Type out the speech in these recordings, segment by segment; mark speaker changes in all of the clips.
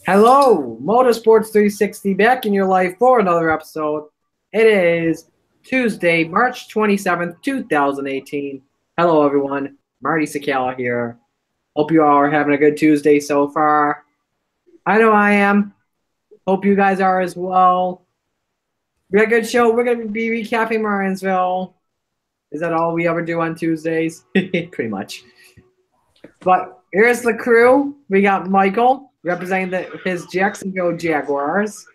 Speaker 1: Hello, Motorsports 360 back in your life for another episode. It is Tuesday, March 27th, 2018. Hello, everyone. Marty Sakala here. Hope you all are having a good Tuesday so far. I know I am. Hope you guys are as well. We got a good show. We're going to be recapping Martinsville. Is that all we ever do on Tuesdays? Pretty much. But here's the crew. We got Michael representing his Jacksonville Jaguars.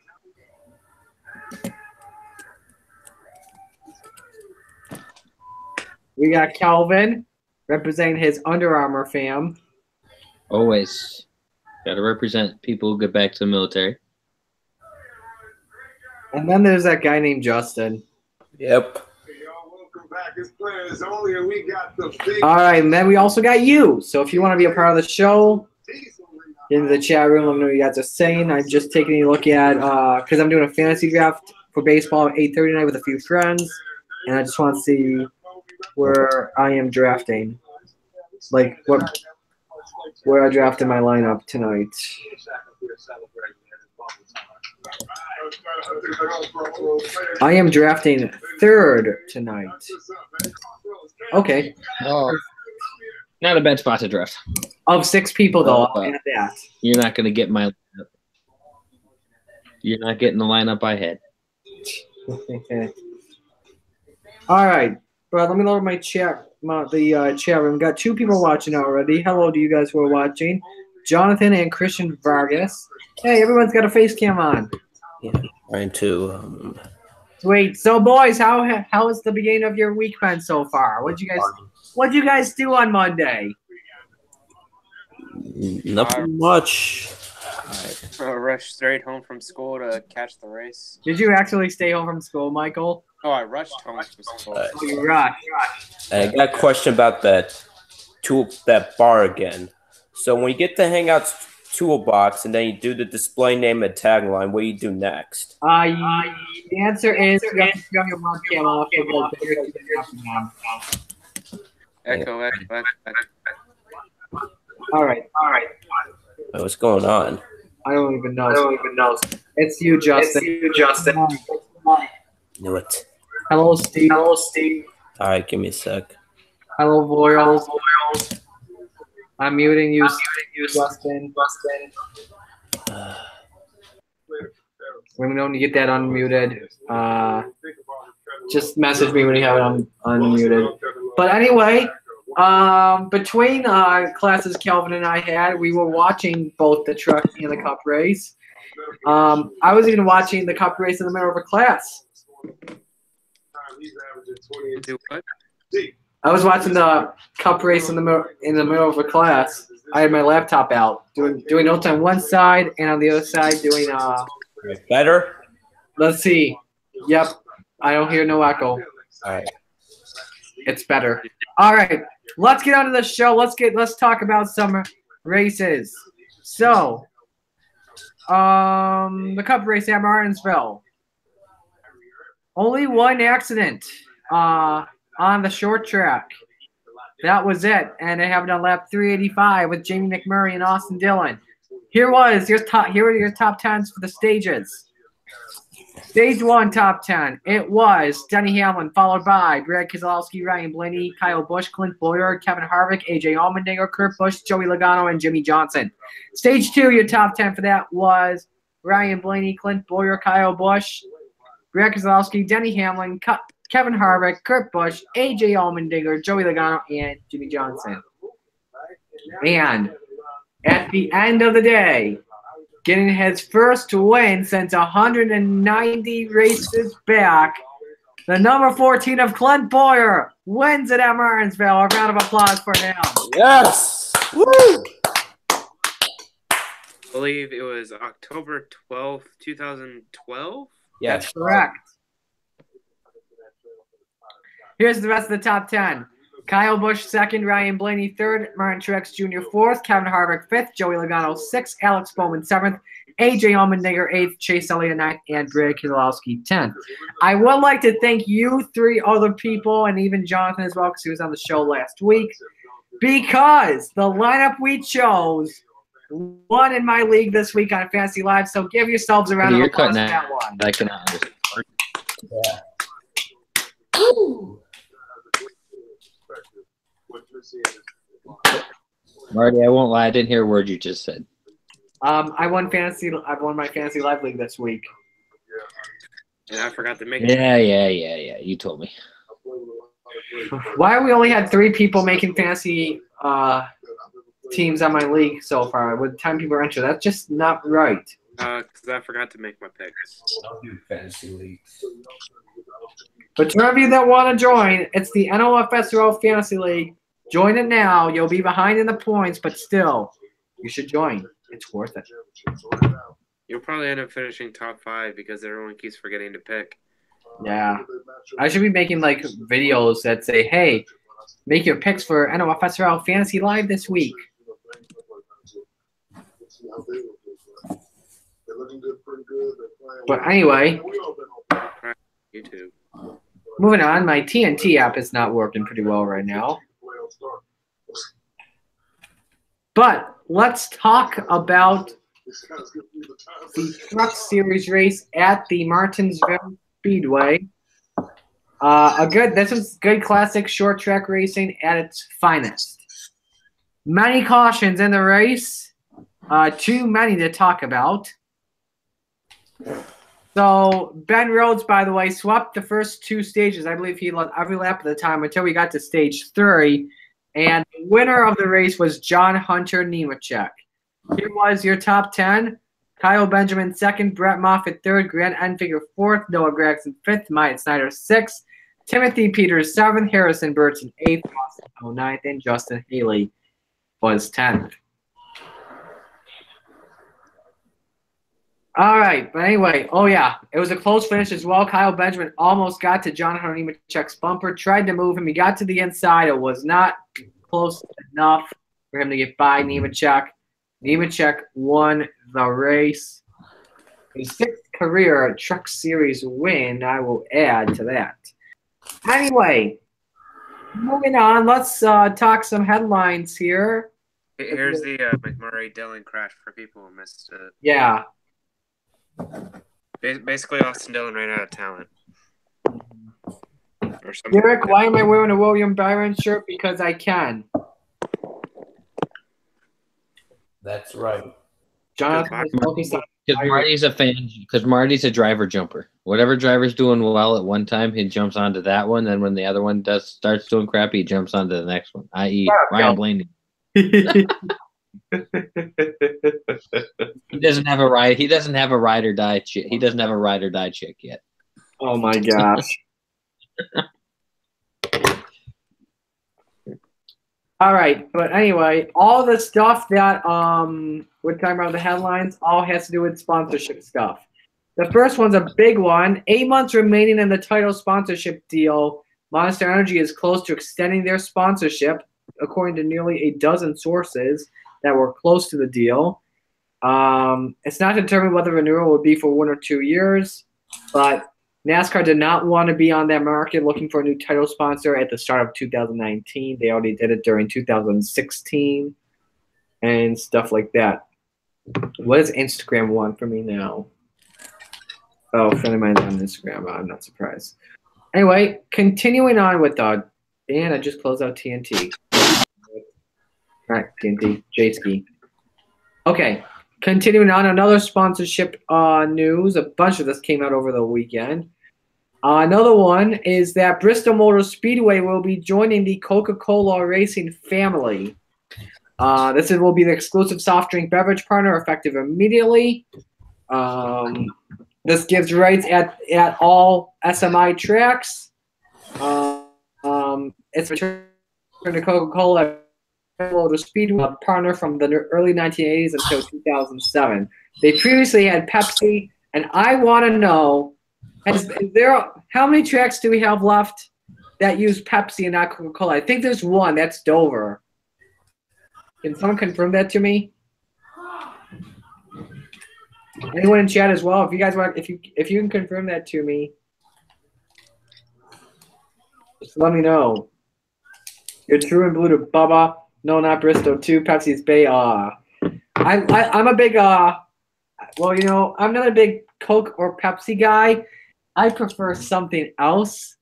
Speaker 1: We got Calvin representing his Under Armour fam.
Speaker 2: Always. Got to represent people who get back to the military.
Speaker 1: And then there's that guy named Justin.
Speaker 3: Yep.
Speaker 1: All right, and then we also got you. So if you want to be a part of the show, get into the chat room. Let me know what you guys are saying. I'm just taking a look at because I'm doing a fantasy draft for baseball at 8:30 tonight with a few friends, and I just want to see where I am drafting, like where I drafted my lineup tonight. I am drafting third tonight. Okay.
Speaker 2: Oh, not a bad spot to draft.
Speaker 1: Of 6 people, though, I'll add that.
Speaker 2: You're not going to get my lineup. You're not getting the lineup I had.
Speaker 1: All right. Bro, let me load my chat room. We got 2 people watching already. Hello to you guys who are watching. Jonathan and Christian Vargas. Hey, everyone's got a face cam on.
Speaker 3: Yeah, mine too.
Speaker 1: Sweet. So, boys, how has the beginning of your week been so far? What'd you guys do on Monday?
Speaker 3: Nothing much.
Speaker 4: Rushed straight home from school to catch the race.
Speaker 1: Did you actually stay home from school, Michael?
Speaker 4: Oh, I rushed home from school.
Speaker 1: Oh, you rushed.
Speaker 3: I got a question about that bar again. So when you get the Hangouts toolbox and then you do the display name and tagline, what do you do next?
Speaker 1: The answer is you have to turn your webcam off.
Speaker 4: Echo.
Speaker 1: All right.
Speaker 3: Wait, what's going on?
Speaker 1: I don't even know. It's you, Justin.
Speaker 3: Knew it.
Speaker 1: Hello, Steve.
Speaker 3: All right, give me a sec.
Speaker 1: Hello, Voiles. I'm muting you, Justin. Let me know when you get that unmuted. Just message me when you have it unmuted. But anyway, between classes Calvin and I had, we were watching both the truck and the cup race. I was even watching the cup race in the middle of a class.
Speaker 4: Do what?
Speaker 1: I was watching the cup race in the middle of a class. I had my laptop out, doing notes on one side, and on the other side doing
Speaker 3: Better?
Speaker 1: Let's see. Yep, I don't hear no echo.
Speaker 3: All right.
Speaker 1: It's better. All right, let's get on to the show. Let's talk about some races. So, the cup race at Martinsville. Only one accident on the short track. That was it, and it happened on lap 385 with Jamie McMurray and Austin Dillon. Here are your top 10s for the stages. Stage 1 top 10. It was Denny Hamlin, followed by Brad Keselowski, Ryan Blaney, Kyle Busch, Clint Bowyer, Kevin Harvick, AJ Allmendinger, Kurt Busch, Joey Logano, and Jimmy Johnson. Stage 2, your top 10 for that was Ryan Blaney, Clint Bowyer, Kyle Busch, Brad Keselowski, Denny Hamlin, Kevin Harvick, Kurt Busch, AJ Allmendinger, Joey Logano, and Jimmy Johnson. And at the end of the day, getting his first win since 190 races back, the number 14 of Clint Bowyer wins it at Martinsville. A round of applause for him.
Speaker 3: Yes! Woo!
Speaker 4: I believe it was October 12th, 2012.
Speaker 3: Yes.
Speaker 1: That's correct. Here's the rest of the top 10. Kyle Busch second, Ryan Blaney third, Martin Truex Jr. fourth, Kevin Harvick fifth, Joey Logano sixth, Alex Bowman seventh, AJ Allmendinger eighth, Chase Elliott ninth, and Brad Keselowski 10th. I would like to thank you 3 other people and even Jonathan as well because he was on the show last week, because the lineup we chose won in my league this week on Fantasy Live, so give yourselves a round of
Speaker 2: You're
Speaker 1: applause
Speaker 2: cutting
Speaker 1: for that one.
Speaker 2: I cannot understand.
Speaker 3: Yeah.
Speaker 2: Marty, I won't lie. I didn't hear a word you just said.
Speaker 1: I've won my Fantasy Live league this week.
Speaker 4: And I forgot to make it.
Speaker 2: Yeah. You told me.
Speaker 1: Why we only had 3 people making fantasy teams on my league so far with the time people are entering? That's just not right.
Speaker 4: Because I forgot to make my picks.
Speaker 3: I'll do fantasy leagues.
Speaker 1: But to of you that want to join, it's the NOFSRO Fantasy League. Join it now. You'll be behind in the points, but still, you should join. It's worth it.
Speaker 4: You'll probably end up finishing top 5 because everyone keeps forgetting to pick.
Speaker 1: Yeah. I should be making like videos that say, hey, make your picks for NOFSRO Fantasy Live this week. But anyway,
Speaker 4: YouTube.
Speaker 1: moving on, my TNT app is not working pretty well right now. But let's talk about the Truck Series race at the Martinsville Speedway. This was good classic short track racing at its finest. Many cautions in the race. Too many to talk about. So Ben Rhodes, by the way, swept the first 2 stages. I believe he led every lap of the time until we got to stage 3. And the winner of the race was John Hunter Nemechek. Here was your top 10. Kyle Benjamin 2nd, Brett Moffitt 3rd, Grant Enfinger 4th, Noah Gregson 5th, Myatt Snyder 6th, Timothy Peters 7th, Harrison Burton 8th, Austin 9th, and Justin Haley was 10th. All right, but anyway, it was a close finish as well. Kyle Benjamin almost got to John Hunter Nemechek's bumper, tried to move him. He got to the inside. It was not close enough for him to get by Nemechek. Nemechek won the race. His 6th career Truck Series win, I will add to that. Anyway, moving on, let's talk some headlines here.
Speaker 4: Here's the McMurray-Dillon crash for people who missed it.
Speaker 1: Yeah.
Speaker 4: Basically, Austin Dillon ran out of talent. Or something.
Speaker 1: Derek, why am I wearing a William Byron shirt? Because I can.
Speaker 3: That's right.
Speaker 1: Jonathan is focused on
Speaker 2: Because Marty's a fan. Because Marty's a driver jumper. Whatever driver's doing well at one time, he jumps onto that one. Then when the other one starts doing crap, he jumps onto the next one. I.e., Ryan Blaney. He doesn't have a ride. He doesn't have a ride or die chick. He doesn't have a ride or die chick yet.
Speaker 1: Oh my gosh. All right, but anyway, all the stuff that we're talking about, the headlines, all has to do with sponsorship stuff. The first one's a big one. 8 months remaining in the title sponsorship deal. Monster Energy is close to extending their sponsorship, according to nearly a dozen sources that were close to the deal. It's not determined whether renewal would be for 1 or 2 years, but NASCAR did not want to be on that market looking for a new title sponsor at the start of 2019. They already did it during 2016 and stuff like that. What does Instagram want from me now? Oh, a friend of mine on Instagram. I'm not surprised. Anyway, continuing on with and I just closed out TNT. All right, TNT, J-Ski. Okay, continuing on, another sponsorship news. A bunch of this came out over the weekend. Another one is that Bristol Motor Speedway will be joining the Coca-Cola Racing family. This will be the exclusive soft drink beverage partner effective immediately. This gives rights at all SMI tracks. It's returned to Coca-Cola Motor Speedway, a partner from the early 1980s until 2007. They previously had Pepsi, and I want to know, how many tracks do we have left that use Pepsi and not Coca-Cola? I think there's one. That's Dover. Can someone confirm that to me? Anyone in chat as well? If you guys want, if you can confirm that to me, just let me know. You're true and blue to Bubba. No, not Bristow. 2 Pepsi's Bay. All I'm a big well, you know, I'm not a big Coke or Pepsi guy. I prefer something else.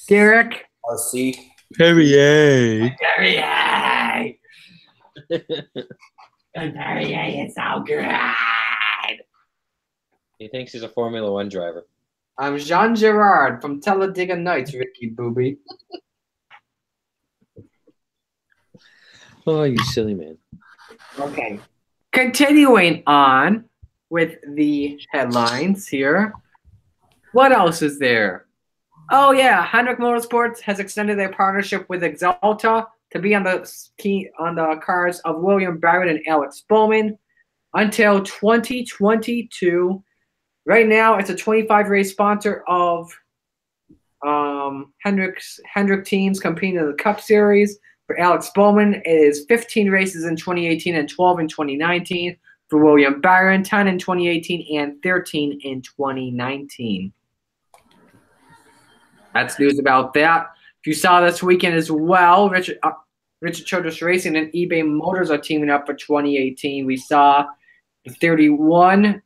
Speaker 1: Derek.
Speaker 3: RC.
Speaker 2: Perrier.
Speaker 1: Perrier. Perrier is so good.
Speaker 2: He thinks he's a Formula One driver.
Speaker 1: I'm Jean Girard from Talladega Nights, Ricky Booby.
Speaker 2: Oh, you silly man.
Speaker 1: Okay. Continuing on with the headlines here. What else is there? Oh, yeah. Hendrick Motorsports has extended their partnership with Exalta to be on the cars of William Byron and Alex Bowman until 2022. Right now, it's a 25-race sponsor of Hendrick teams competing in the Cup Series. For Alex Bowman, it is 15 races in 2018 and 12 in 2019. For William Byron, 10 in 2018 and 13 in 2019. That's news about that. If you saw this weekend as well, Richard Childress Racing and eBay Motors are teaming up for 2018. We saw the 31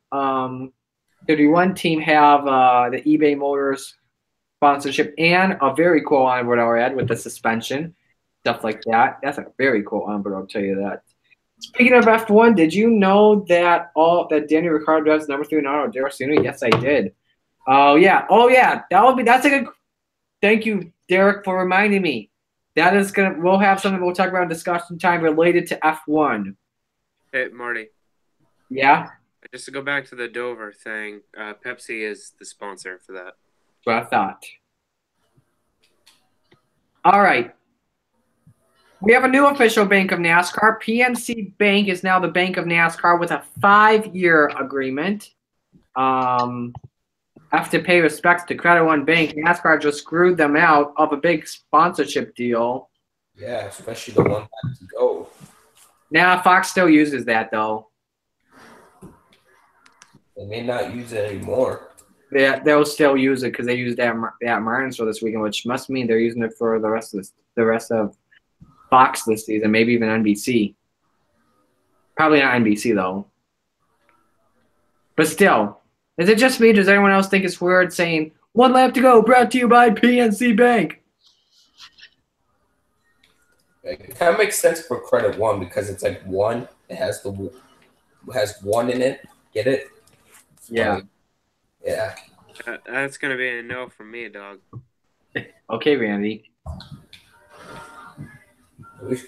Speaker 1: team have the eBay Motors sponsorship and a very cool onboard ad with the suspension, stuff like that. That's a very cool onboard, I'll tell you that. Speaking of F1, did you know that Daniel Ricciardo drives number 3 in auto Derek? Yes, I did. Oh yeah. That's a good. Thank you, Derek, for reminding me. We'll have something we'll talk about in discussion time related to F1.
Speaker 4: Hey, Marty.
Speaker 1: Yeah?
Speaker 4: Just to go back to the Dover thing, Pepsi is the sponsor for that.
Speaker 1: That's what I thought. All right. We have a new official bank of NASCAR. PNC Bank is now the bank of NASCAR with a 5-year agreement. Have to pay respects to Credit One Bank. NASCAR just screwed them out of a big sponsorship deal.
Speaker 3: Yeah, especially the one that to go.
Speaker 1: Now Fox still uses that though.
Speaker 3: They may not use it anymore.
Speaker 1: They'll still use it because they used that at Martinsville this weekend, which must mean they're using it for the rest of Fox this season, maybe even NBC. Probably not NBC though. But still. Is it just me? Does anyone else think it's weird saying 1 lap to go, brought to you by PNC Bank?
Speaker 3: It kind of makes sense for Credit One because it's like one. It has one in it. Get it?
Speaker 1: Yeah.
Speaker 3: Yeah.
Speaker 4: That's gonna be a no from me, dog.
Speaker 1: Okay, Randy.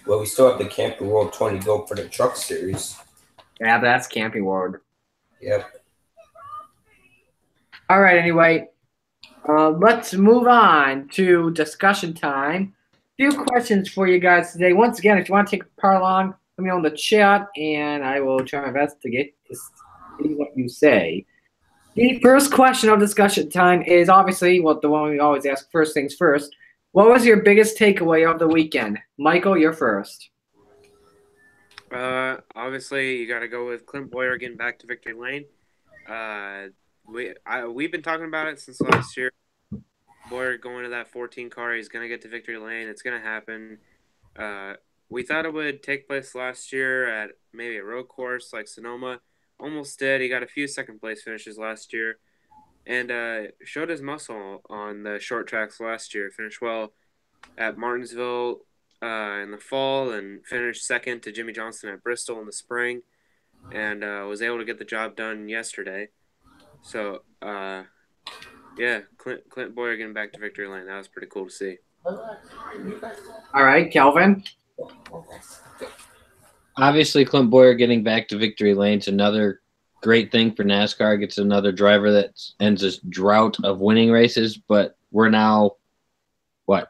Speaker 3: Well, we still have the Camping World 20 go for the Truck Series.
Speaker 1: Yeah, that's Camping World.
Speaker 3: Yep.
Speaker 1: All right, anyway, let's move on to discussion time. A few questions for you guys today. Once again, if you want to take part along, let me know in the chat, and I will try my best to get to see what you say. The first question of discussion time is obviously the one we always ask first things first. What was your biggest takeaway of the weekend? Michael, you're first.
Speaker 4: Obviously, you got to go with Clint Boyer getting back to victory lane. We've been talking about it since last year. Boyer going to that 14 car, he's going to get to victory lane. It's going to happen. We thought it would take place last year at maybe a road course like Sonoma. Almost did. He got a few second-place finishes last year and showed his muscle on the short tracks last year. Finished well at Martinsville in the fall and finished second to Jimmy Johnson at Bristol in the spring and was able to get the job done yesterday. So, yeah, Clint Boyer getting back to victory lane. That was pretty cool to see.
Speaker 1: All right, Kelvin.
Speaker 2: Obviously, Clint Boyer getting back to victory lane is another great thing for NASCAR. Gets another driver that ends this drought of winning races. But we're now,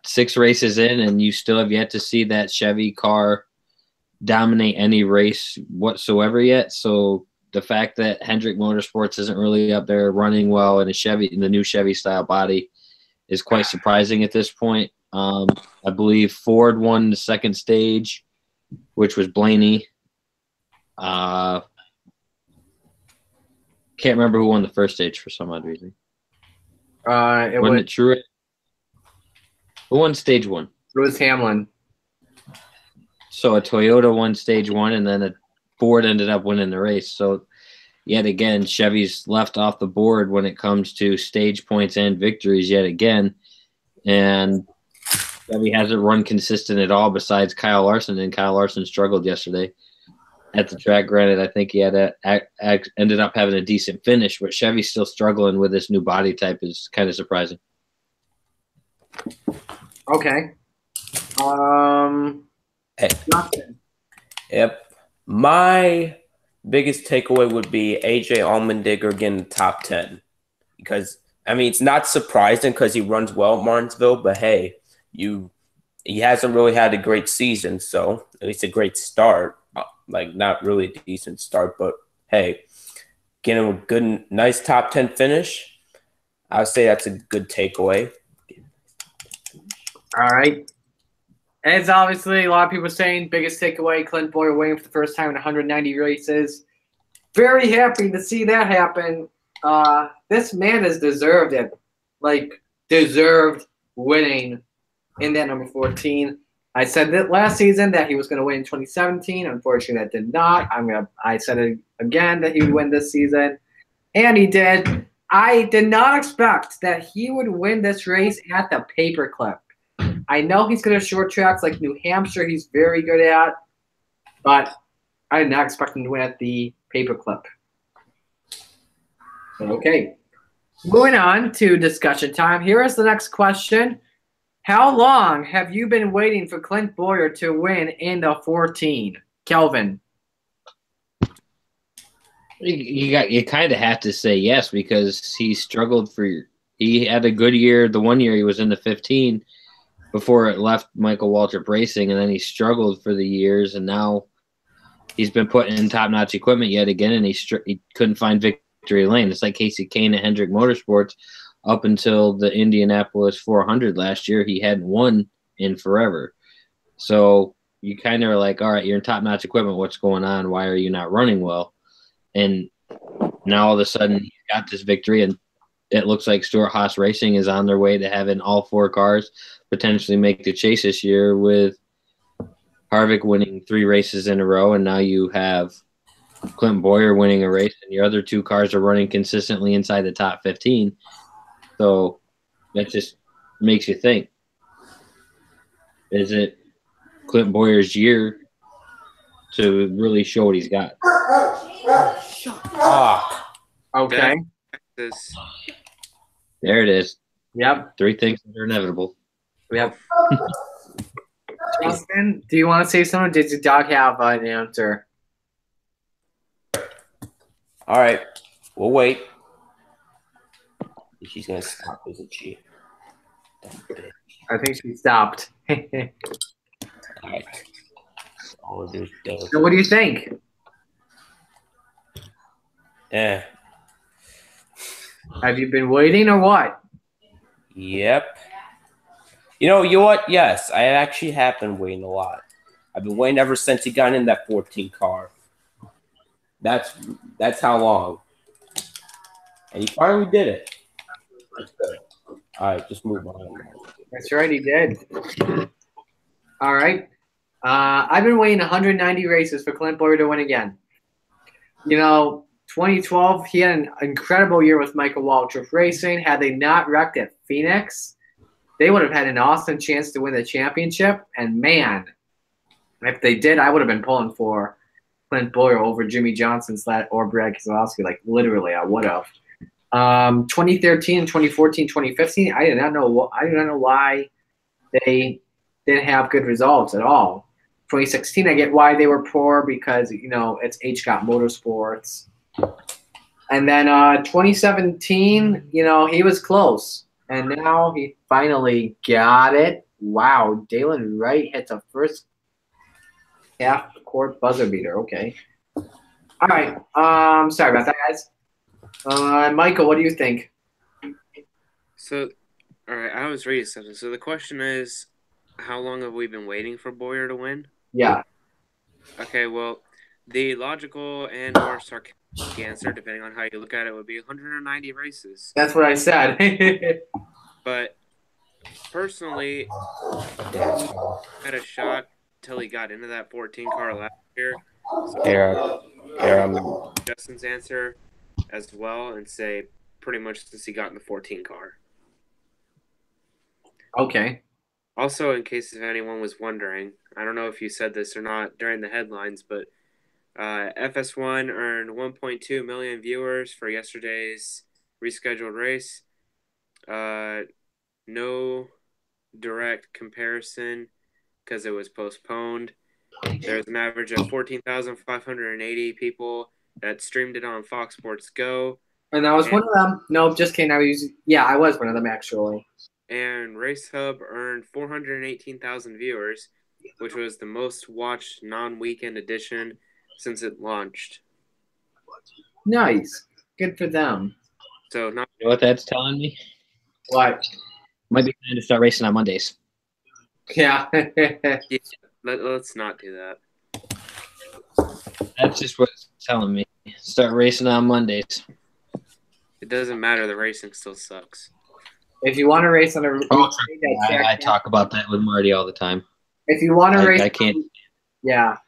Speaker 2: 6 races in, and you still have yet to see that Chevy car dominate any race whatsoever yet. So the fact that Hendrick Motorsports isn't really up there running well in the new Chevy style body is quite surprising at this point. I believe Ford won the second stage, which was Blaney. Can't remember who won the first stage for some odd reason. Wasn't it Truett? Who won stage 1?
Speaker 1: It was Hamlin.
Speaker 2: So a Toyota won stage 1, and then a Ford ended up winning the race. So yet again, Chevy's left off the board when it comes to stage points and victories yet again. And Chevy hasn't run consistent at all besides Kyle Larson, and Kyle Larson struggled yesterday at the track. Granted, I think he had ended up having a decent finish, but Chevy's still struggling with this new body type is kind of surprising.
Speaker 1: Okay.
Speaker 3: Hey. Yep. My biggest takeaway would be AJ Allmendinger getting the top 10. Because, I mean, it's not surprising because he runs well at Martinsville, but hey, he hasn't really had a great season, so at least a great start. Like, not really a decent start, but hey, getting a good, nice top 10 finish, I would say that's a good takeaway.
Speaker 1: All right. As obviously a lot of people saying, biggest takeaway, Clint Bowyer winning for the first time in 190 races. Very happy to see that happen. This man has deserved it. Like, deserved winning in that number 14. I said that last season that he was going to win in 2017. Unfortunately, that did not. I said it again that he would win this season, and he did. I did not expect that he would win this race at the paperclip. I know he's good at short tracks like New Hampshire. He's very good at, but I did not expect him to win at the paperclip. Okay. Moving on to discussion time. Here is the next question. How long have you been waiting for Clint Bowyer to win in the 14? Kelvin.
Speaker 2: You kind of have to say yes because he struggled he had a good year. The one year he was in the 15 before it left Michael Waltrip Racing, and then he struggled for the years, and now he's been put in top-notch equipment yet again, and he couldn't find victory lane. It's like Casey Kane at Hendrick Motorsports. Up until the Indianapolis 400 last year, he hadn't won in forever. So you kind of are like, all right, you're in top-notch equipment. What's going on? Why are you not running well? And now all of a sudden he got this victory, and it looks like Stewart-Haas Racing is on their way to having all four cars potentially make the chase this year, with Harvick winning 3 races in a row, and now you have Clint Bowyer winning a race, and your other 2 cars are running consistently inside the top 15. So that just makes you think, is it Clint Bowyer's year to really show what he's got?
Speaker 3: Shut up.
Speaker 1: Okay.
Speaker 2: There it is.
Speaker 1: Yep.
Speaker 2: 3 things that are inevitable.
Speaker 1: Yep. Justin, do you want to say something? Did your dog have an answer?
Speaker 3: All right. We'll wait. She's going to stop, isn't she?
Speaker 1: I think she stopped.
Speaker 3: All right.
Speaker 1: So what do you think?
Speaker 3: Yeah.
Speaker 1: Have you been waiting or what?
Speaker 3: Yep. You know what? Yes, I actually have been waiting a lot. I've been waiting ever since he got in that 14 car. That's how long. And he finally did it. That's good. All right, just move on.
Speaker 1: That's right, he did. All right. I've been waiting 190 races for Clint Bowyer to win again. You know, 2012, he had an incredible year with Michael Waltrip Racing. Had they not wrecked at Phoenix, they would have had an awesome chance to win the championship. And, man, if they did, I would have been pulling for Clint Bowyer over Jimmy Johnson or Brad Keselowski. Like, literally, I would have. 2013, 2014, 2015, I do not know why they didn't have good results at all. 2016, I get why they were poor because, you know, it's HGOT Motorsports. And then 2017, you know, he was close. And now he finally got it. Wow, Dalen Wright hits a first half-court buzzer beater. Okay. All right. Sorry about that, guys. Michael, what do you think?
Speaker 4: So, all right, I was reading something. So the question is, how long have we been waiting for Bowyer to win?
Speaker 1: Yeah.
Speaker 4: Okay, well, the logical and or sarcastic answer, depending on how you look at it, would be 190 races.
Speaker 1: That's what I said.
Speaker 4: But personally, he had a shot till he got into that 14 car last year.
Speaker 3: Here, here,
Speaker 4: Justin's answer as well and say pretty much since he got in the 14 car.
Speaker 1: Okay.
Speaker 4: Also, in case if anyone was wondering, I don't know if you said this or not during the headlines, but FS1 earned 1.2 million viewers for yesterday's rescheduled race. No direct comparison because it was postponed. There's an average of 14,580 people that streamed it on Fox Sports Go.
Speaker 1: And I was one of them. No, just kidding. I was one of them actually.
Speaker 4: And Race Hub earned 418,000 viewers, which was the most watched non-weekend edition since it launched.
Speaker 1: Nice. Good for them.
Speaker 4: So not
Speaker 2: You know what that's telling me?
Speaker 1: What?
Speaker 2: Might be time to start racing on Mondays.
Speaker 1: Yeah.
Speaker 4: let's not do that.
Speaker 2: That's just what it's telling me. Start racing on Mondays.
Speaker 4: It doesn't matter. The racing still sucks.
Speaker 1: If you want to race on a
Speaker 2: I talk about that with Marty all the time.
Speaker 1: If you want to race,
Speaker 2: I can't.
Speaker 1: Yeah.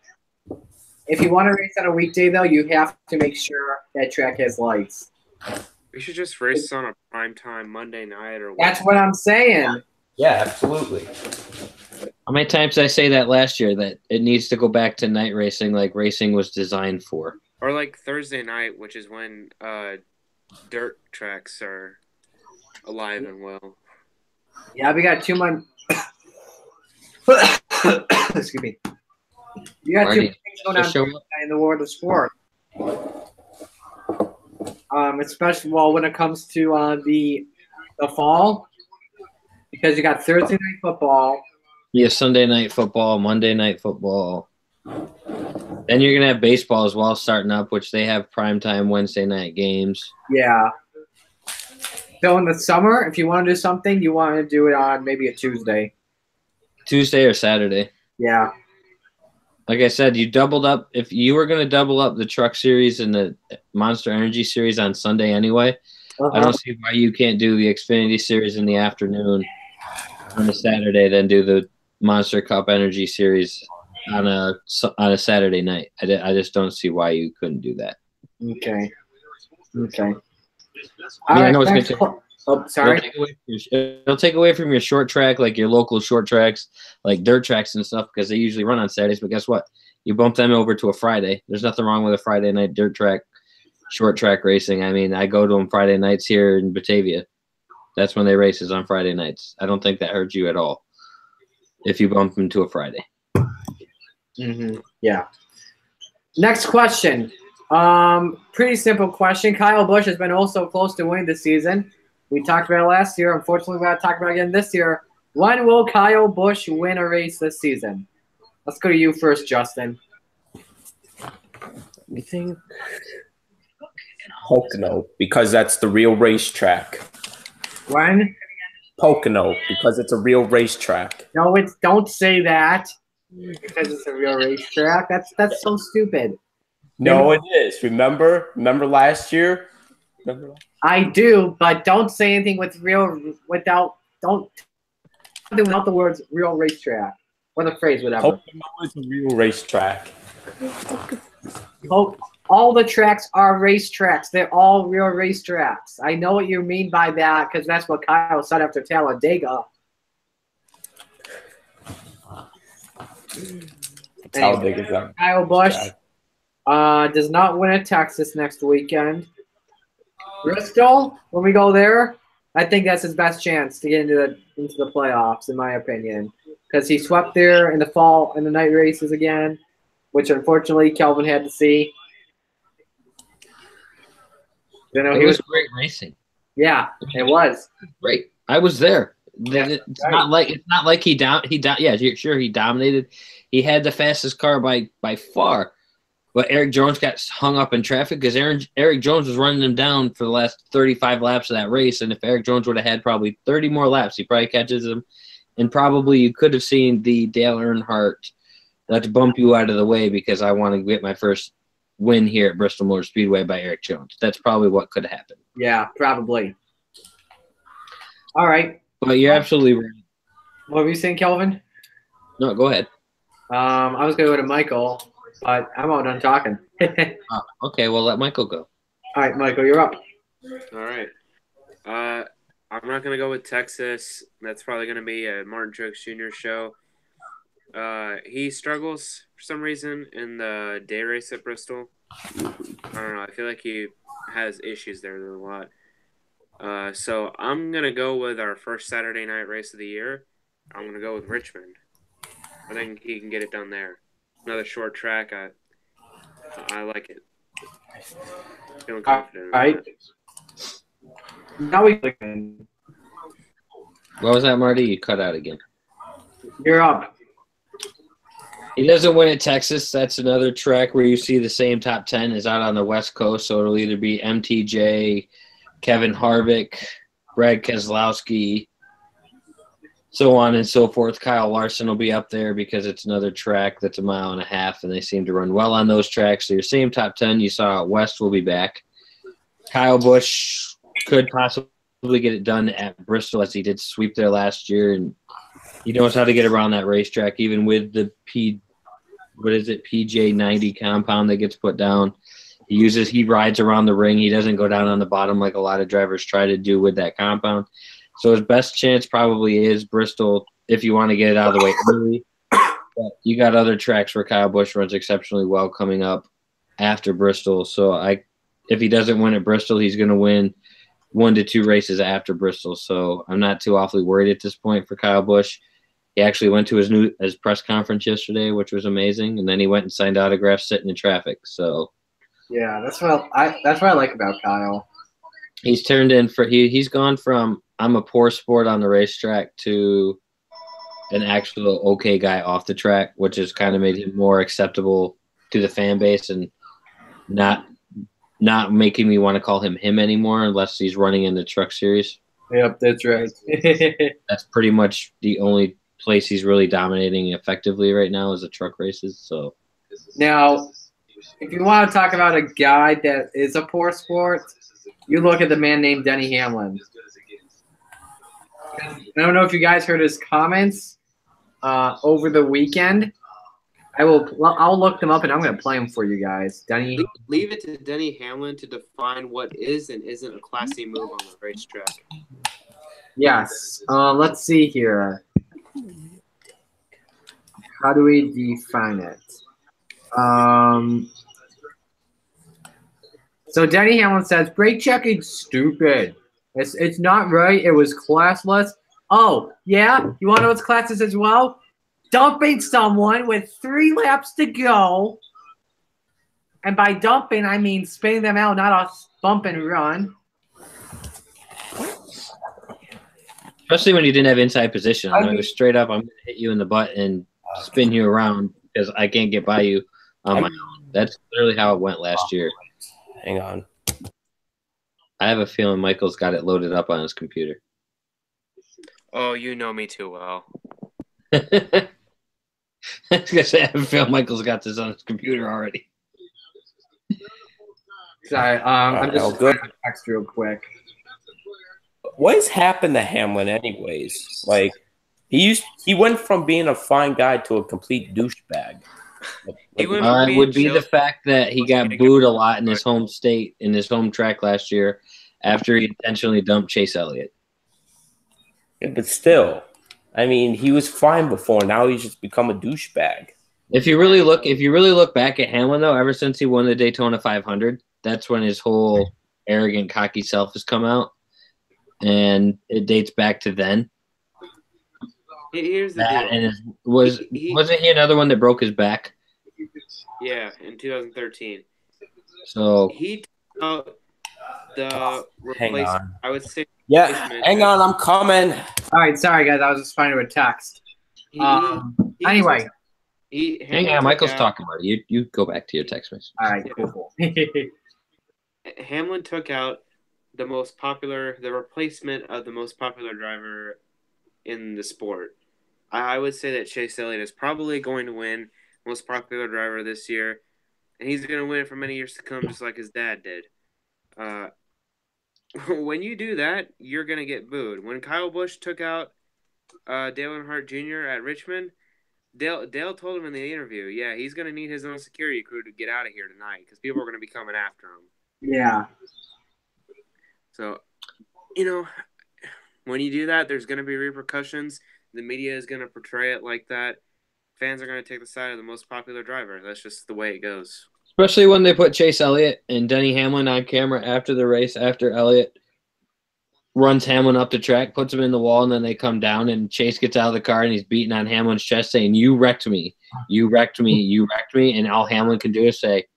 Speaker 1: If you want to race on a weekday, though, you have to make sure that track has lights.
Speaker 4: We should just race on a primetime Monday night or.
Speaker 1: That's what I'm saying.
Speaker 3: Yeah, absolutely.
Speaker 2: How many times did I say that last year that it needs to go back to night racing like racing was designed for?
Speaker 4: Or like Thursday night, which is when dirt tracks are alive and well.
Speaker 1: Yeah, we got 2 months. Excuse me. You got 2 things going on in the world of sport. Especially when it comes to the fall, because you got Thursday night football.
Speaker 2: Yeah, Sunday night football, Monday night football. Then you're gonna have baseball as well starting up, which they have primetime Wednesday night games.
Speaker 1: Yeah. So in the summer, if you want to do something, you want to do it on maybe a Tuesday.
Speaker 2: Tuesday or Saturday.
Speaker 1: Yeah.
Speaker 2: Like I said, you doubled up. If you were going to double up the Truck Series and the Monster Energy Series on Sunday anyway, I don't see why you can't do the Xfinity Series in the afternoon on a Saturday, then do the Monster Cup Energy Series on a Saturday night. I just don't see why you couldn't do that.
Speaker 1: Okay. Okay.
Speaker 2: I know it's going to take.
Speaker 1: Oh, sorry.
Speaker 2: It'll take away from your short track, like your local short tracks, like dirt tracks and stuff, because they usually run on Saturdays. But guess what? You bump them over to a Friday. There's nothing wrong with a Friday night dirt track, short track racing. I mean, I go to them Friday nights here in Batavia. That's when they race, is on Friday nights. I don't think that hurts you at all if you bump them to a Friday.
Speaker 1: Mm-hmm. Yeah. Next question. Pretty simple question. Kyle Busch has been also close to winning this season. We talked about it last year. Unfortunately, we got to talk about it again this year. When will Kyle Busch win a race this season? Let's go to you first, Justin.
Speaker 3: You think Pocono, because that's the real racetrack.
Speaker 1: When?
Speaker 3: Pocono, because it's a real racetrack.
Speaker 1: No, don't say that because it's a real racetrack. That's so stupid.
Speaker 3: No, it is. Remember last year?
Speaker 1: I do, but don't say anything without the words real racetrack or the phrase whatever.
Speaker 3: Pocono is a real racetrack.
Speaker 1: All the tracks are racetracks. They're all real racetracks. I know what you mean by that because that's what Kyle said after Talladega.
Speaker 3: Talladega's on.
Speaker 1: Kyle Busch does not win at Texas next weekend. Bristol, when we go there, I think that's his best chance to get into the playoffs, in my opinion, because he swept there in the fall in the night races again, which unfortunately Kelvin had to see.
Speaker 2: It was great racing.
Speaker 1: Yeah, it was
Speaker 2: great. I was there.
Speaker 1: Yeah,
Speaker 2: it's not like he yeah, sure he dominated. He had the fastest car by far. But Eric Jones got hung up in traffic because Eric Jones was running him down for the last 35 laps of that race. And if Eric Jones would have had probably 30 more laps, he probably catches him. And probably you could have seen the Dale Earnhardt, let's bump you out of the way because I want to get my first win here at Bristol Motor Speedway by Eric Jones. That's probably what could have happened.
Speaker 1: Yeah, probably. All right.
Speaker 2: But you're absolutely right.
Speaker 1: What were you saying, Kelvin?
Speaker 2: No, go ahead.
Speaker 1: I was going to go to Michael. But I'm all done talking. All
Speaker 2: Okay, well, let Michael go.
Speaker 1: right, Michael, you're up.
Speaker 4: All right. I'm not gonna go with Texas. That's probably gonna be a Martin Truex Jr. show. He struggles for some reason in the day race at Bristol. I don't know. I feel like he has issues there a lot. So I'm gonna go with our first Saturday night race of the year. I'm gonna go with Richmond. I think he can get it done there. Another short track. I like it. Feeling confident.
Speaker 1: All right. Now we
Speaker 2: What was that, Marty? You cut out again.
Speaker 1: you're up.
Speaker 2: He doesn't win at Texas. That's another track where you see the same top 10 is out on the West Coast. So it'll either be MTJ, Kevin Harvick, Brad Keselowski, so on and so forth. Kyle Larson will be up there because it's another track that's 1.5 miles, and they seem to run well on those tracks. So your same top 10 you saw out West will be back. Kyle Busch could possibly get it done at Bristol as he did sweep there last year, and he knows how to get around that racetrack, even with the PJ 90 compound that gets put down. He rides around the ring. He doesn't go down on the bottom like a lot of drivers try to do with that compound. So his best chance probably is Bristol if you want to get it out of the way early. But you got other tracks where Kyle Busch runs exceptionally well coming up after Bristol. So if he doesn't win at Bristol, he's going to win 1 to 2 races after Bristol. So I'm not too awfully worried at this point for Kyle Busch. He actually went to his press conference yesterday, which was amazing, and then he went and signed autographs sitting in traffic. So
Speaker 1: Yeah, that's what I like about Kyle.
Speaker 2: he's turned in for he's gone from I'm a poor sport on the racetrack to an actual okay guy off the track, which has kind of made him more acceptable to the fan base and not making me want to call him anymore unless he's running in the truck series.
Speaker 1: Yep, that's right.
Speaker 2: That's pretty much the only place he's really dominating effectively right now is the truck races. So
Speaker 1: Now, if you want to talk about a guy that is a poor sport, you look at the man named Denny Hamlin. I don't know if you guys heard his comments over the weekend. I'll look them up and I'm going to play them for you guys. Denny.
Speaker 4: Leave it to Denny Hamlin to define what is and isn't a classy move on the racetrack.
Speaker 1: Yes. Let's see here. How do we define it? So Denny Hamlin says, brake checking stupid. It's not right. It was classless. Oh, yeah? You want to know what's classless as well? Dumping someone with 3 laps to go. And by dumping, I mean spinning them out, not a bump and run.
Speaker 2: especially when you didn't have inside position. I mean, it was straight up, I'm going to hit you in the butt and spin you around because I can't get by you on my own. That's literally how it went last year.
Speaker 3: Hang on.
Speaker 2: I have a feeling Michael's got it loaded up on his computer.
Speaker 4: Oh, you know me too well.
Speaker 2: I was gonna say, I have a feeling Michael's got this on his computer already.
Speaker 1: Sorry, I'm just
Speaker 3: good.
Speaker 1: text real quick.
Speaker 3: What has happened to Hamlin, anyways? Like he went from being a fine guy to a complete douchebag.
Speaker 4: He went
Speaker 2: It would be the fact that he got booed a lot in his home state, in his home track last year, after he intentionally dumped Chase Elliott.
Speaker 3: Yeah, but still, I mean, he was fine before. Now he's just become a douchebag.
Speaker 2: If you really look back at Hamlin, though, ever since he won the Daytona 500, that's when his whole arrogant, cocky self has come out, and it dates back to then.
Speaker 4: Here's the
Speaker 2: That
Speaker 4: deal.
Speaker 2: and wasn't he another one that broke his back?
Speaker 4: Yeah, in 2013.
Speaker 2: So
Speaker 4: He took out the
Speaker 3: Hang
Speaker 4: replacement.
Speaker 3: on.
Speaker 4: I would say.
Speaker 3: Yeah,
Speaker 4: replacement.
Speaker 3: hang on, I'm coming.
Speaker 1: All right, sorry guys, I was just finding a text. Anyway,
Speaker 2: hang on, Michael's talking about it. You go back to your text message.
Speaker 1: all right, cool.
Speaker 4: Hamlin took out the replacement of the most popular driver in the sport. I would say that Chase Elliott is probably going to win most popular driver this year, and he's going to win it for many years to come, just like his dad did. When you do that, you're going to get booed. When Kyle Busch took out Dale Earnhardt Jr. at Richmond, Dale told him in the interview, yeah, he's going to need his own security crew to get out of here tonight because people are going to be coming after him.
Speaker 1: Yeah.
Speaker 4: So, when you do that, there's going to be repercussions. The media is going to portray it like that. Fans are going to take the side of the most popular driver. That's just the way it goes.
Speaker 2: Especially when they put Chase Elliott and Denny Hamlin on camera after the race, after Elliott runs Hamlin up the track, puts him in the wall, and then they come down, and Chase gets out of the car, and he's beating on Hamlin's chest saying, "You wrecked me. You wrecked me. You wrecked me." And all Hamlin can do is say,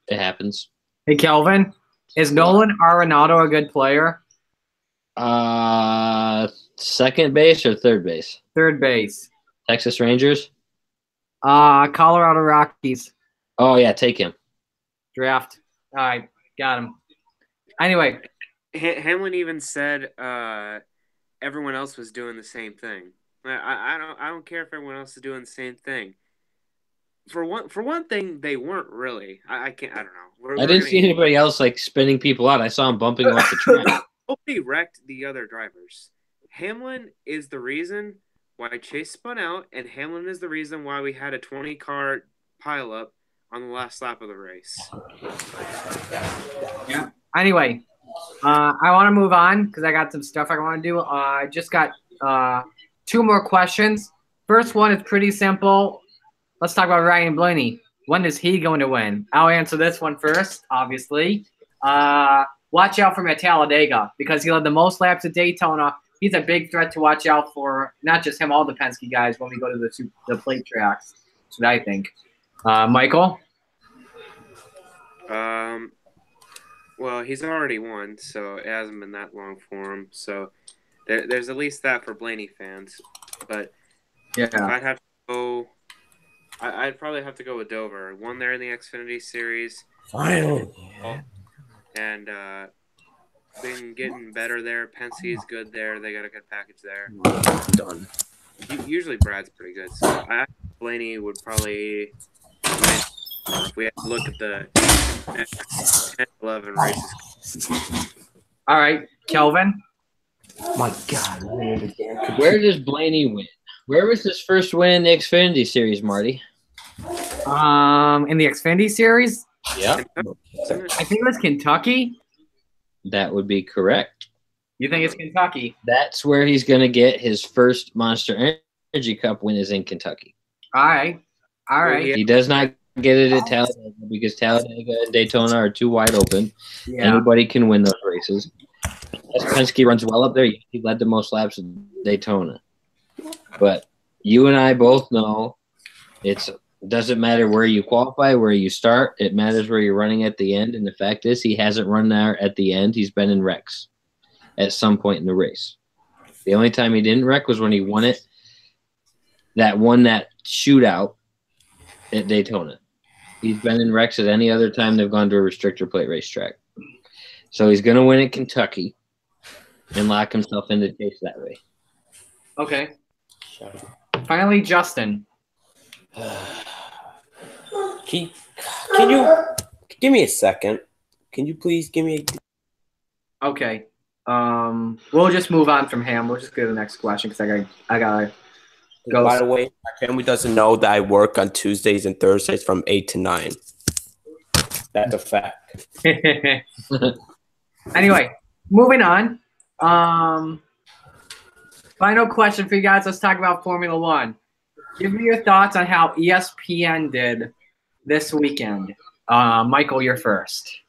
Speaker 2: "It happens."
Speaker 1: Hey, Kelvin, is Nolan Arenado a good player?
Speaker 2: Second base or third base?
Speaker 1: Third base.
Speaker 2: Texas Rangers?
Speaker 1: Colorado Rockies.
Speaker 2: Oh, yeah, take him.
Speaker 1: Draft. All right, got him. Anyway.
Speaker 4: Hamlin even said everyone else was doing the same thing. I don't care if everyone else is doing the same thing. For one thing, they weren't really. I don't know.
Speaker 2: I didn't see anybody else like spinning people out. I saw him bumping off the track.
Speaker 4: Nobody wrecked the other drivers. Hamlin is the reason why Chase spun out, and Hamlin is the reason why we had a 20-car pileup on the last lap of the race.
Speaker 1: Yeah. Anyway. I want to move on because I got some stuff I want to do. I just got 2 more questions. First one is pretty simple. Let's talk about Ryan Blaney. When is he going to win? I'll answer this one first, obviously. Watch out for him at Talladega because he led the most laps at Daytona. He's a big threat to watch out for, not just him, all the Penske guys when we go to the plate tracks. That's what I think. Michael?
Speaker 4: Well, he's already won, so it hasn't been that long for him. So there's at least that for Blaney fans. But
Speaker 1: yeah,
Speaker 4: I'd have to go. I'd probably have to go with Dover. Won there in the Xfinity Series.
Speaker 3: Finally.
Speaker 4: And been getting better there. Penske's good there. They got a good package there.
Speaker 3: Done.
Speaker 4: Usually Brad's pretty good. So I Blaney would probably win if we had to look at the next 10, 11 races.
Speaker 1: All right, Kelvin.
Speaker 3: My God.
Speaker 2: Where does Blaney win? Where was his first win in the Xfinity Series, Marty?
Speaker 1: In the Xfinity Series?
Speaker 2: Yeah.
Speaker 1: I think it was Kentucky.
Speaker 2: That would be correct.
Speaker 1: You think it's Kentucky?
Speaker 2: That's where he's going to get his first Monster Energy Cup win is in Kentucky.
Speaker 1: All right.
Speaker 2: He does not get it at Talladega because Talladega and Daytona are too wide open.
Speaker 1: Yeah.
Speaker 2: Anybody can win those races. As Penske runs well up there, he led the most laps at Daytona. But you and I both know it doesn't matter where you qualify, where you start. It matters where you're running at the end. And the fact is he hasn't run there at the end. He's been in wrecks at some point in the race. The only time he didn't wreck was when he won it. That shootout at Daytona. He's been in wrecks at any other time they've gone to a restrictor plate racetrack. So he's going to win at Kentucky and lock himself into Chase that way.
Speaker 1: Okay. Finally, Justin.
Speaker 3: Can you give me a second? Can you please give me a...
Speaker 1: Okay. We'll just move on from him. We'll just go to the next question because I gotta go.
Speaker 3: By the way, my family doesn't know that I work on Tuesdays and Thursdays from 8 to 9. That's a fact.
Speaker 1: Anyway, moving on. Final question for you guys. Let's talk about Formula One. Give me your thoughts on how ESPN did this weekend. Michael, you're first.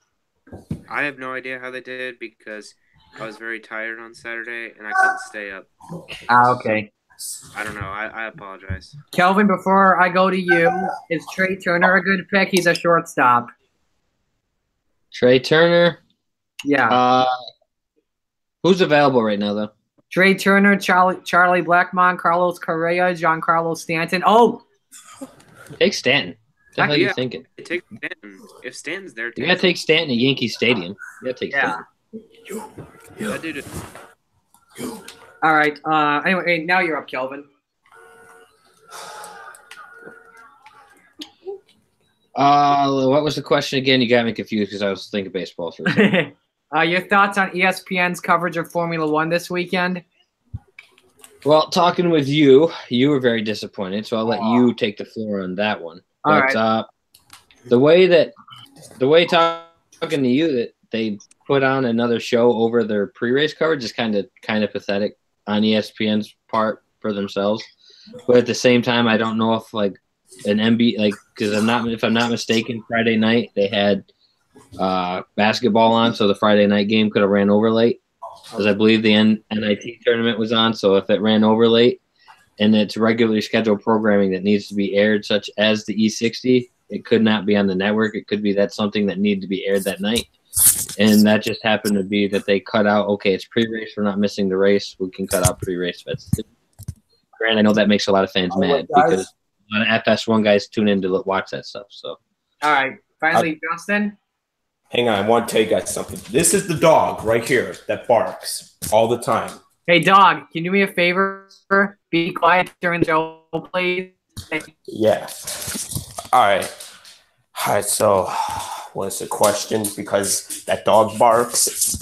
Speaker 4: I have no idea how they did because I was very tired on Saturday and I couldn't stay up.
Speaker 1: Okay.
Speaker 4: I don't know. I apologize.
Speaker 1: Kelvin, before I go to you, is Trey Turner a good pick? He's a shortstop.
Speaker 2: Trey Turner?
Speaker 1: Yeah.
Speaker 2: Who's available right now, though?
Speaker 1: Trey Turner, Charlie Blackmon, Carlos Correa, Giancarlo Stanton. Oh!
Speaker 2: Take Stanton. What the hell are you thinking?
Speaker 4: Take Stanton. If Stanton's there,
Speaker 2: you got to take Stanton at Yankee Stadium. You got to take Stanton.
Speaker 4: That dude is...
Speaker 1: All right. Anyway, now you're up, Kelvin.
Speaker 2: What was the question again? You got me confused because I was thinking baseball for a second.
Speaker 1: Your thoughts on ESPN's coverage of Formula One this weekend?
Speaker 2: Well, talking with you, you were very disappointed, so I'll let you take the floor on that one.
Speaker 1: All
Speaker 2: But
Speaker 1: right.
Speaker 2: the way talking to you that they put on another show over their pre-race coverage is kind of pathetic on ESPN's part for themselves. But at the same time, I don't know if like an NBA because if I'm not mistaken, Friday night they had basketball on, so the Friday night game could have ran over late. Because I believe the NIT tournament was on, so if it ran over late and it's regularly scheduled programming that needs to be aired, such as the E60, it could not be on the network. It could be that's something that needed to be aired that night. And that just happened to be that they cut out, okay, it's pre-race, we're not missing the race, we can cut out pre-race. Grant, I know that makes a lot of fans mad because a lot of FS1 guys tune in to watch that stuff. So,
Speaker 1: all right, finally, Justin.
Speaker 3: Hang on, I want to tell you guys something. This is the dog right here that barks all the time.
Speaker 1: Hey, dog, can you do me a favor? Be quiet during the show, please.
Speaker 3: Yeah. All right, so what's the question? Because that dog barks.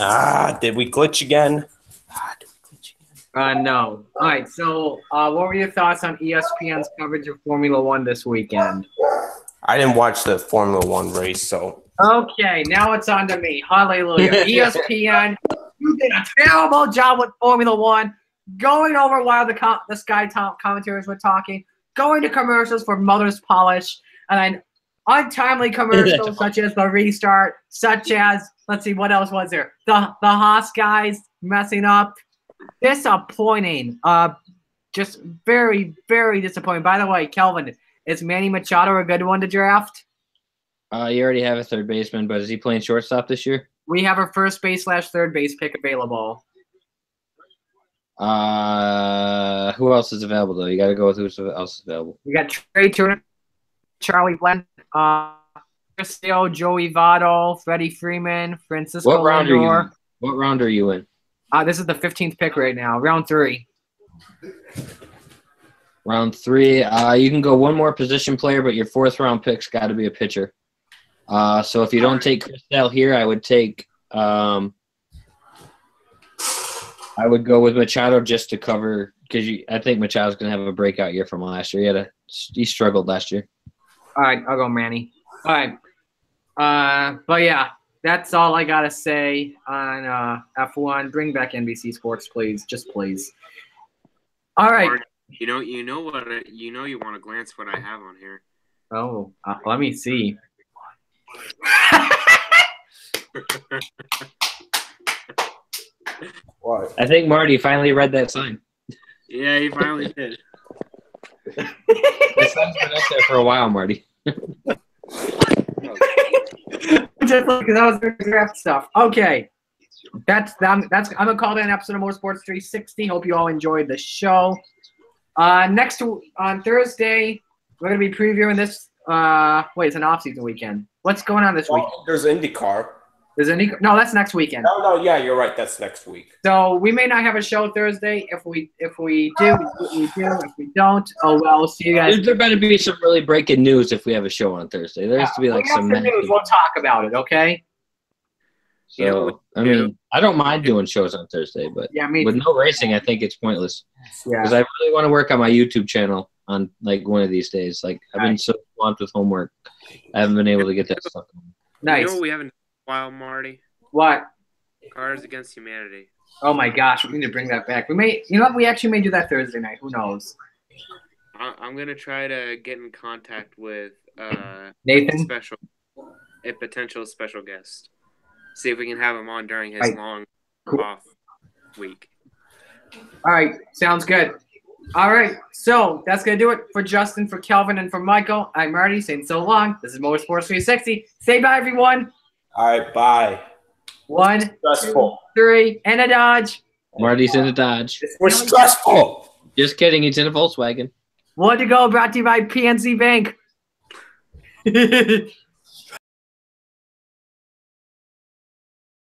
Speaker 3: Did we glitch again?
Speaker 1: No. All right, so what were your thoughts on ESPN's coverage of Formula One this weekend?
Speaker 3: I didn't watch the Formula One race, so.
Speaker 1: Okay, now it's on to me. Hallelujah. ESPN, you did a terrible job with Formula One, going over while the Sky commentators were talking, going to commercials for Mother's Polish, and then untimely commercials such as the restart, such as, let's see, what else was there? The Haas guys messing up. Disappointing. Just very, very disappointing. By the way, Kelvin, is Manny Machado a good one to draft?
Speaker 2: You already have a third baseman, but is he playing shortstop this year?
Speaker 1: We have a first base / third base pick available.
Speaker 2: Who else is available, though? You got to go with who else is available.
Speaker 1: We got Trey Turner, Charlie Blend, Cristo, Joey Votto, Freddie Freeman, Francisco
Speaker 2: What round
Speaker 1: Lindor.
Speaker 2: are you in? What round are you in?
Speaker 1: This is the 15th pick right now, round 3.
Speaker 2: Round 3. You can go one more position player, but your 4th round pick's got to be a pitcher. So if you don't take Chris Sale here, I would take I would go with Machado just to cover because I think Machado's gonna have a breakout year from last year. He struggled last year.
Speaker 1: All right, I'll go Manny. All right, but yeah, that's all I gotta say on F1. Bring back NBC Sports, please, just please. All right.
Speaker 4: Mark, you know what? You want to glance what I have on here.
Speaker 1: Oh, let me see.
Speaker 3: What?
Speaker 2: I think Marty finally read that sign.
Speaker 4: Yeah, he finally did.
Speaker 2: The sign's been up there for a while, Marty.
Speaker 1: Just because that was the draft stuff. Okay, I'm gonna call that an episode of Motorsports 360. Hope you all enjoyed the show. Next on Thursday, we're gonna be previewing this. It's an off-season weekend. What's going on this week?
Speaker 3: There's IndyCar.
Speaker 1: No, that's next weekend.
Speaker 3: No, yeah, you're right. That's next week.
Speaker 1: So we may not have a show Thursday. If we do, we do. If we don't, oh well. See you guys.
Speaker 2: There better be some really breaking news if we have a show on Thursday. There has to be like some
Speaker 1: news. We'll talk about it. Okay.
Speaker 2: So I mean, I don't mind doing shows on Thursday, but with no racing, I think it's pointless.
Speaker 1: Yeah.
Speaker 2: Because I really want to work on my YouTube channel on like one of these days. Like I've been so swamped with homework, I haven't been able to get that stuff done.
Speaker 1: Nice.
Speaker 4: You know what we haven't done in a while, Marty?
Speaker 1: What?
Speaker 4: Cars Against Humanity.
Speaker 1: Oh my gosh, we need to bring that back. We may, you know what? We actually may do that Thursday night. Who knows?
Speaker 4: I'm gonna try to get in contact with
Speaker 1: Nathan,
Speaker 4: a potential special guest. See if we can have him on during his long off week.
Speaker 1: All right, sounds good. All right, so that's going to do it for Justin, for Kelvin, and for Michael. I'm Marty saying so long. This is Motorsports 360. Say bye, everyone.
Speaker 3: All right, bye.
Speaker 1: 1, 2, 3, and a Dodge.
Speaker 2: Marty's in a Dodge.
Speaker 3: We're stressful.
Speaker 2: Just kidding. He's in a Volkswagen.
Speaker 1: 1 to go, brought to you by PNC Bank.